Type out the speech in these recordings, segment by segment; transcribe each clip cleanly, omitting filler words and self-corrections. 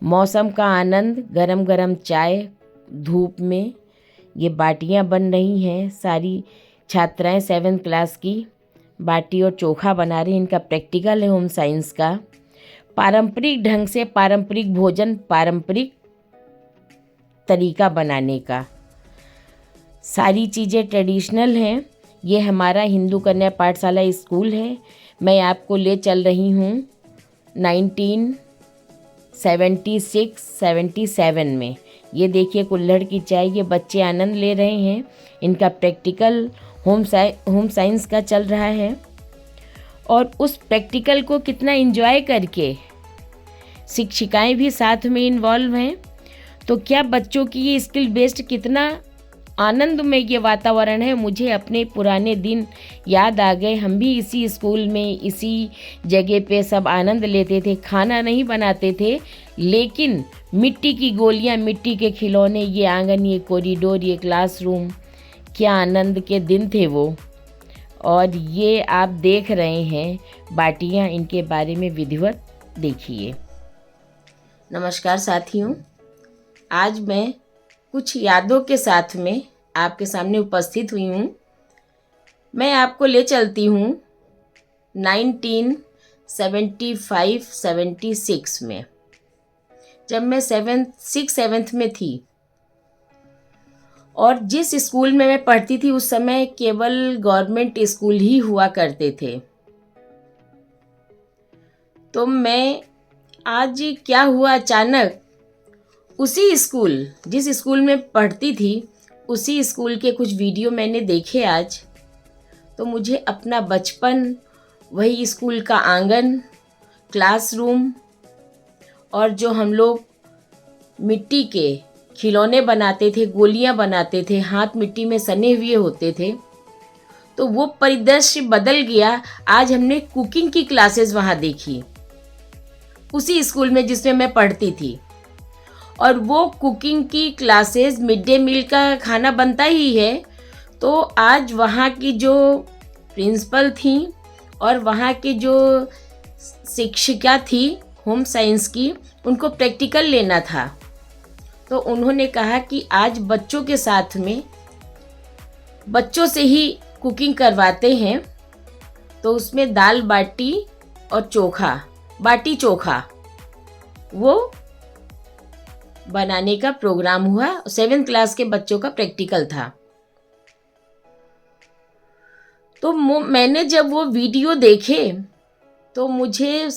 मौसम का आनंद, गरम गरम चाय, धूप में ये बाटियां बन रही हैं। सारी छात्राएं 7th क्लास की बाटी और चोखा बना रही हैं। इनका प्रैक्टिकल है होम साइंस का। पारंपरिक ढंग से पारंपरिक भोजन, पारंपरिक तरीका बनाने का, सारी चीज़ें ट्रेडिशनल हैं। ये हमारा हिंदू कन्या पाठशाला स्कूल है। मैं आपको ले चल रही हूँ 1976-77 में। ये देखिए कुल्हड़ की चाय, ये बच्चे आनंद ले रहे हैं। इनका प्रैक्टिकल होम साइंस का चल रहा है और उस प्रैक्टिकल को कितना एंजॉय करके शिक्षिकाएं भी साथ में इन्वॉल्व हैं। तो क्या बच्चों की ये स्किल बेस्ड कितना आनंदमय ये वातावरण है। मुझे अपने पुराने दिन याद आ गए। हम भी इसी स्कूल में, इसी जगह पे सब आनंद लेते थे। खाना नहीं बनाते थे, लेकिन मिट्टी की गोलियां, मिट्टी के खिलौने, ये आंगन, ये कॉरिडोर, ये क्लासरूम, क्या आनंद के दिन थे वो। और ये आप देख रहे हैं बाटियां, इनके बारे में विधिवत देखिए। नमस्कार साथियों, आज मैं कुछ यादों के साथ में आपके सामने उपस्थित हुई हूँ। मैं आपको ले चलती हूँ 1975-76 में, जब मैं 7th में थी। और जिस स्कूल में मैं पढ़ती थी उस समय केवल गवर्नमेंट स्कूल ही हुआ करते थे। तो मैं आज क्या हुआ, अचानक उसी स्कूल, जिस स्कूल में पढ़ती थी, उसी स्कूल के कुछ वीडियो मैंने देखे आज। तो मुझे अपना बचपन, वही स्कूल का आंगन, क्लासरूम, और जो हम लोग मिट्टी के खिलौने बनाते थे, गोलियां बनाते थे, हाथ मिट्टी में सने हुए होते थे, तो वो परिदृश्य बदल गया। आज हमने कुकिंग की क्लासेस वहाँ देखी, उसी स्कूल में जिसमें मैं पढ़ती थी। और वो कुकिंग की क्लासेस, मिड डे मील का खाना बनता ही है। तो आज वहाँ की जो प्रिंसिपल थी और वहाँ की जो शिक्षिका थी होम साइंस की, उनको प्रैक्टिकल लेना था। तो उन्होंने कहा कि आज बच्चों के साथ में, बच्चों से ही कुकिंग करवाते हैं। तो उसमें दाल बाटी और चोखा, बाटी चोखा, वो बनाने का प्रोग्राम हुआ। 7th क्लास के बच्चों का प्रैक्टिकल था। तो मैंने जब वो वीडियो देखे तो मुझे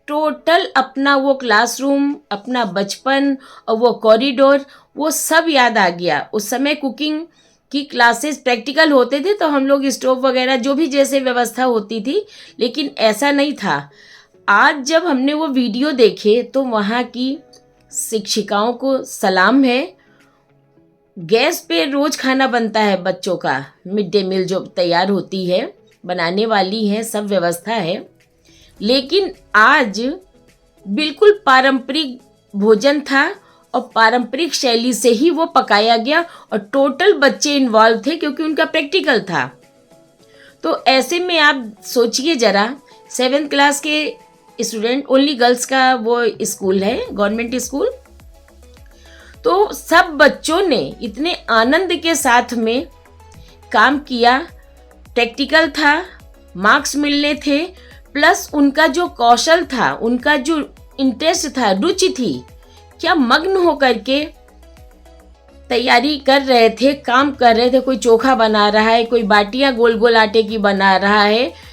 टोटल अपना वो क्लासरूम, अपना बचपन और वो कॉरिडोर, वो सब याद आ गया। उस समय कुकिंग की क्लासेस, प्रैक्टिकल होते थे तो हम लोग स्टोव वगैरह जो भी जैसे व्यवस्था होती थी, लेकिन ऐसा नहीं था। आज जब हमने वो वीडियो देखे तो वहाँ की शिक्षिकाओं को सलाम है। गैस पे रोज खाना बनता है बच्चों का, मिड डे मील जो तैयार होती है, बनाने वाली है, सब व्यवस्था है। लेकिन आज बिल्कुल पारंपरिक भोजन था और पारंपरिक शैली से ही वो पकाया गया और टोटल बच्चे इन्वॉल्व थे क्योंकि उनका प्रैक्टिकल था। तो ऐसे में आप सोचिए जरा, 7th क्लास के स्टूडेंट, ओनली गर्ल्स का वो स्कूल है, गवर्नमेंट स्कूल। तो सब बच्चों ने इतने आनंद के साथ में काम किया। प्रैक्टिकल था, मार्क्स मिलने थे, प्लस उनका जो कौशल था, उनका जो इंटरेस्ट था, रुचि थी, क्या मग्न होकर के तैयारी कर रहे थे, काम कर रहे थे। कोई चोखा बना रहा है, कोई बाटियां गोल गोल आटे की बना रहा है।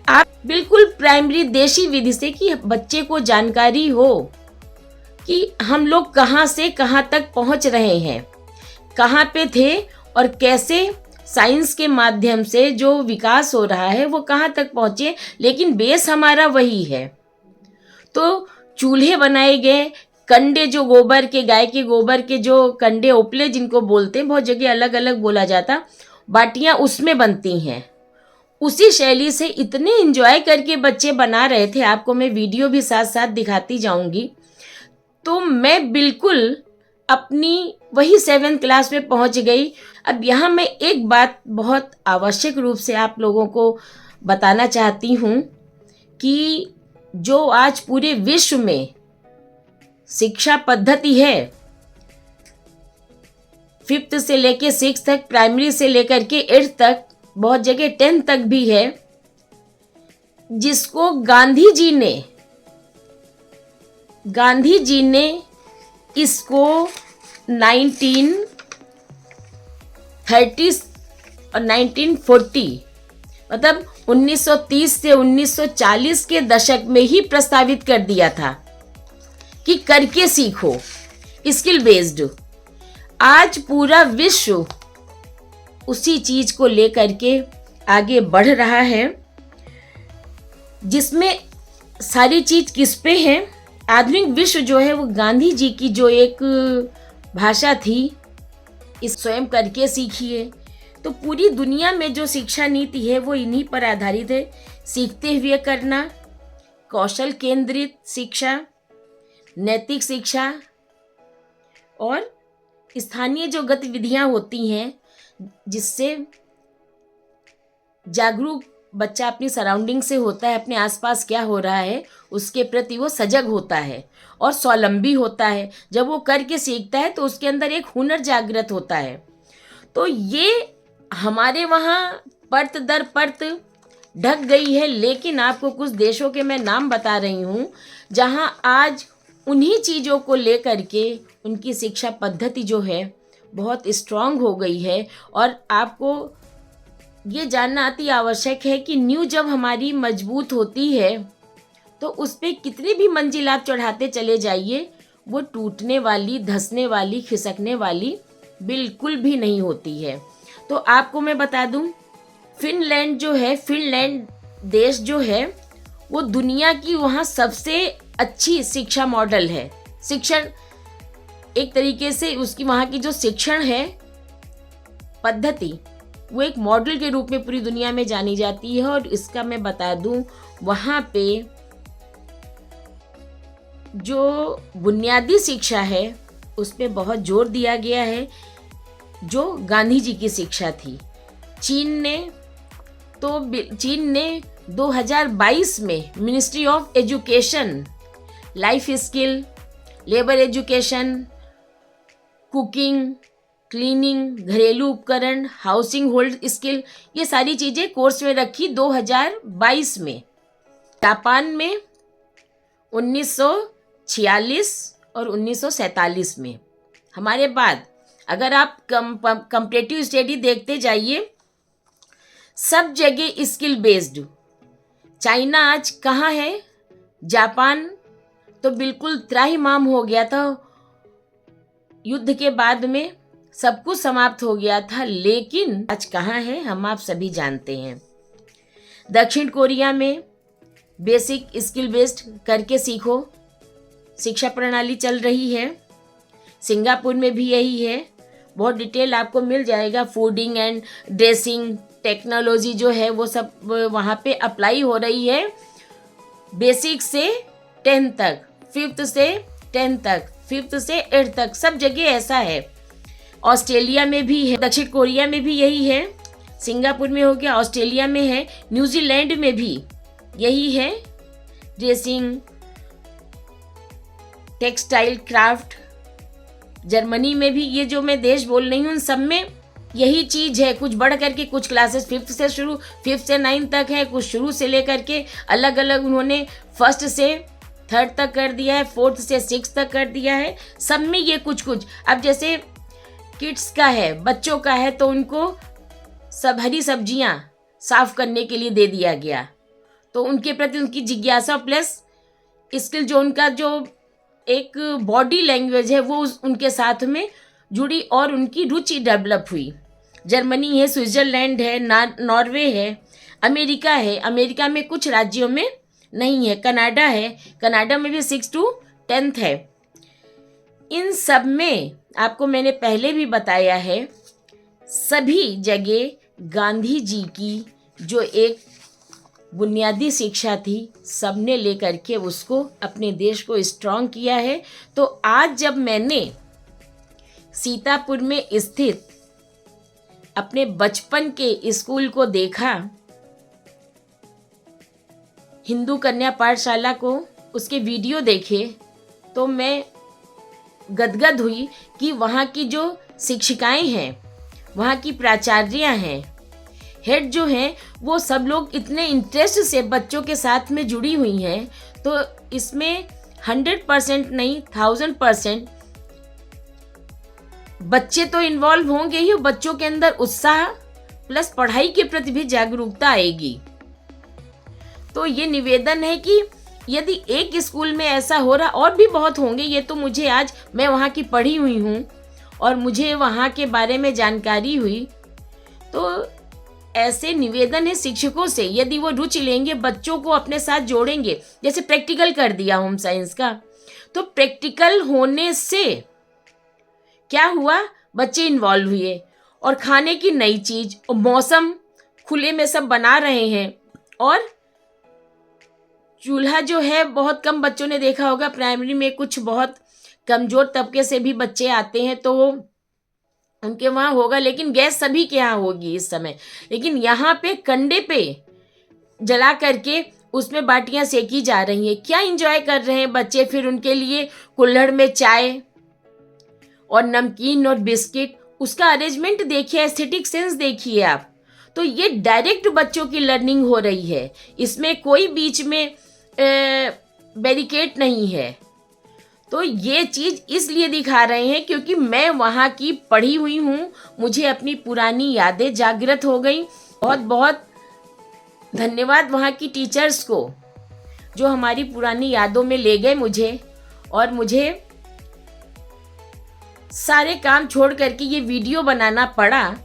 आप बिल्कुल प्राइमरी देशी विधि से, कि बच्चे को जानकारी हो कि हम लोग कहाँ से कहाँ तक पहुँच रहे हैं, कहाँ पे थे और कैसे साइंस के माध्यम से जो विकास हो रहा है वो कहाँ तक पहुँचे। लेकिन बेस हमारा वही है। तो चूल्हे बनाए गए, कंडे जो गोबर के, गाय के गोबर के जो कंडे, ओपले जिनको बोलते हैं, बहुत जगह अलग अलग बोला जाता, बाटियाँ उसमें बनती हैं। उसी शैली से इतने एंजॉय करके बच्चे बना रहे थे। आपको मैं वीडियो भी साथ साथ दिखाती जाऊंगी। तो मैं बिल्कुल अपनी वही 7th क्लास में पहुंच गई। अब यहाँ मैं एक बात बहुत आवश्यक रूप से आप लोगों को बताना चाहती हूँ कि जो आज पूरे विश्व में शिक्षा पद्धति है, 5th से लेके 6 तक, प्राइमरी से लेकर के 8th तक, बहुत जगह 10th तक भी है, जिसको गांधी जी ने इसको 1930 और 1940 मतलब 1930 से 1940 के दशक में ही प्रस्तावित कर दिया था कि करके सीखो, स्किल बेस्ड। आज पूरा विश्व उसी चीज को लेकर के आगे बढ़ रहा है, जिसमें सारी चीज किस पे है? आधुनिक विश्व जो है वो गांधी जी की जो एक भाषा थी, इस स्वयं करके सीखिए। तो पूरी दुनिया में जो शिक्षा नीति है वो इन्हीं पर आधारित है। सीखते हुए करना, कौशल केंद्रित शिक्षा, नैतिक शिक्षा और स्थानीय जो गतिविधियां होती हैं जिससे जागरूक बच्चा अपनी सराउंडिंग से होता है, अपने आसपास क्या हो रहा है उसके प्रति वो सजग होता है और स्वावलंबी होता है। जब वो करके सीखता है तो उसके अंदर एक हुनर जागृत होता है। तो ये हमारे वहाँ परत दर परत ढक गई है, लेकिन आपको कुछ देशों के मैं नाम बता रही हूँ जहाँ आज उन्हीं चीज़ों को लेकर के उनकी शिक्षा पद्धति जो है बहुत स्ट्रांग हो गई है। और आपको ये जानना अति आवश्यक है कि नींव जब हमारी मजबूत होती है तो उस पर कितनी भी मंजिल आप चढ़ाते चले जाइए, वो टूटने वाली, धंसने वाली, खिसकने वाली बिल्कुल भी नहीं होती है। तो आपको मैं बता दूं, फिनलैंड देश जो है वो दुनिया की वहाँ सबसे अच्छी शिक्षा मॉडल है। शिक्षण एक तरीके से उसकी वहाँ की जो शिक्षण है पद्धति वो एक मॉडल के रूप में पूरी दुनिया में जानी जाती है। और इसका मैं बता दूं, वहाँ पे जो बुनियादी शिक्षा है उस पर बहुत जोर दिया गया है, जो गांधी जी की शिक्षा थी। चीन ने 2022 में ministry of education, life skill, labour education, cooking, cleaning, घरेलू उपकरण, हाउसिंग होल्ड स्किल, ये सारी चीज़ें कोर्स में रखी 2022 में। जापान में 1946 और 1947 में। हमारे बाद अगर आप कंपैरेटिव स्टडी देखते जाइए, सब जगह स्किल बेस्ड। चाइना आज कहाँ है? जापान तो बिल्कुल त्राहिमाम हो गया था, युद्ध के बाद में सब कुछ समाप्त हो गया था, लेकिन आज कहाँ है हम आप सभी जानते हैं। दक्षिण कोरिया में बेसिक स्किल बेस्ड करके सीखो शिक्षा प्रणाली चल रही है। सिंगापुर में भी यही है। बहुत डिटेल आपको मिल जाएगा। फूडिंग एंड ड्रेसिंग टेक्नोलॉजी जो है वो सब वहाँ पे अप्लाई हो रही है। बेसिक से 10 तक, 5th से 10 तक, 5th से 8th तक, सब जगह ऐसा है। ऑस्ट्रेलिया में भी है, दक्षिण कोरिया में भी यही है, सिंगापुर में हो गया, ऑस्ट्रेलिया में है, न्यूजीलैंड में भी यही है। ड्रेसिंग, टेक्सटाइल, क्राफ्ट, जर्मनी में भी, ये जो मैं देश बोल रही हूँ उन सब में यही चीज़ है। कुछ बढ़ करके कुछ क्लासेस 5th से शुरू, 5th से 9th तक है, कुछ शुरू से लेकर के अलग अलग उन्होंने 1st से 3rd तक कर दिया है, 4th से 6th तक कर दिया है। सब में ये कुछ कुछ। अब जैसे किड्स का है, बच्चों का है, तो उनको सब हरी सब्जियां साफ करने के लिए दे दिया गया, तो उनके प्रति उनकी जिज्ञासा प्लस स्किल, जो उनका जो एक बॉडी लैंग्वेज है वो उनके साथ में जुड़ी और उनकी रुचि डेवलप हुई। जर्मनी है, स्विट्ज़रलैंड है, नॉर्वे है, अमेरिका है, अमेरिका में कुछ राज्यों में नहीं है, कनाडा है, कनाडा में भी 6 to 10th है। इन सब में आपको मैंने पहले भी बताया है, सभी जगह गांधी जी की जो एक बुनियादी शिक्षा थी सबने लेकर के उसको अपने देश को स्ट्रॉन्ग किया है। तो आज जब मैंने सीतापुर में स्थित अपने बचपन के स्कूल को देखा, हिंदू कन्या पाठशाला को, उसके वीडियो देखे, तो मैं गदगद हुई कि वहाँ की जो शिक्षिकाएं हैं, वहाँ की प्राचार्या हैं, हेड जो हैं, वो सब लोग इतने इंटरेस्ट से बच्चों के साथ में जुड़ी हुई हैं। तो इसमें 100% नहीं, 1000% बच्चे तो इन्वॉल्व होंगे ही, बच्चों के अंदर उत्साह प्लस पढ़ाई के प्रति भी जागरूकता आएगी। तो ये निवेदन है कि यदि एक स्कूल में ऐसा हो रहा, और भी बहुत होंगे, ये तो मुझे आज, मैं वहाँ की पढ़ी हुई हूँ और मुझे वहाँ के बारे में जानकारी हुई। तो ऐसे निवेदन है शिक्षकों से, यदि वो रुचि लेंगे, बच्चों को अपने साथ जोड़ेंगे, जैसे प्रैक्टिकल कर दिया होम साइंस का, तो प्रैक्टिकल होने से क्या हुआ, बच्चे इन्वॉल्व हुए और खाने की नई चीज़ और मौसम खुले में सब बना रहे हैं। और चूल्हा जो है, बहुत कम बच्चों ने देखा होगा, प्राइमरी में कुछ बहुत कमज़ोर तबके से भी बच्चे आते हैं तो उनके वहाँ होगा, लेकिन गैस सभी के यहाँ होगी इस समय। लेकिन यहाँ पे कंडे पे जला करके उसमें बाटियाँ सेकी जा रही हैं। क्या इंजॉय कर रहे हैं बच्चे। फिर उनके लिए कुल्हड़ में चाय और नमकीन और बिस्किट, उसका अरेंजमेंट देखिए, एस्थेटिक सेंस देखिए आप। तो ये डायरेक्ट बच्चों की लर्निंग हो रही है, इसमें कोई बीच में बैरिकेड नहीं है। तो ये चीज़ इसलिए दिखा रहे हैं क्योंकि मैं वहाँ की पढ़ी हुई हूँ, मुझे अपनी पुरानी यादें जागृत हो गई। बहुत बहुत धन्यवाद वहाँ की टीचर्स को जो हमारी पुरानी यादों में ले गए मुझे, और मुझे सारे काम छोड़ करके ये वीडियो बनाना पड़ा।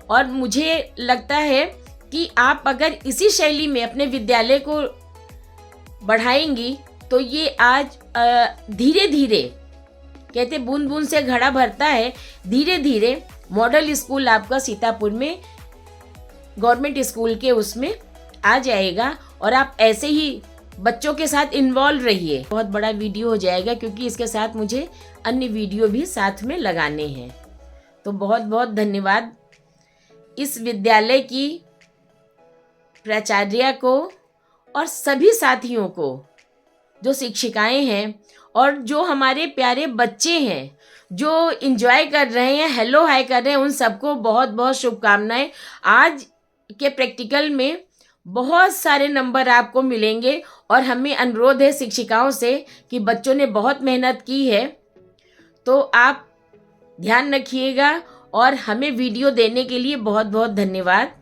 और मुझे लगता है कि आप अगर इसी शैली में अपने विद्यालय को बढ़ाएंगी तो ये आज धीरे धीरे, कहते बूंद बूंद से घड़ा भरता है, धीरे धीरे मॉडल स्कूल आपका सीतापुर में गवर्नमेंट स्कूल के उसमें आ जाएगा। और आप ऐसे ही बच्चों के साथ इन्वॉल्व रहिए। बहुत बड़ा वीडियो हो जाएगा क्योंकि इसके साथ मुझे अन्य वीडियो भी साथ में लगाने हैं। तो बहुत बहुत धन्यवाद इस विद्यालय की प्राचार्या को और सभी साथियों को, जो शिक्षिकाएं हैं और जो हमारे प्यारे बच्चे हैं जो एंजॉय कर रहे हैं, हेलो हाय कर रहे हैं, उन सबको बहुत बहुत शुभकामनाएं। आज के प्रैक्टिकल में बहुत सारे नंबर आपको मिलेंगे और हमें अनुरोध है शिक्षिकाओं से कि बच्चों ने बहुत मेहनत की है, तो आप ध्यान रखिएगा। और हमें वीडियो देने के लिए बहुत बहुत धन्यवाद।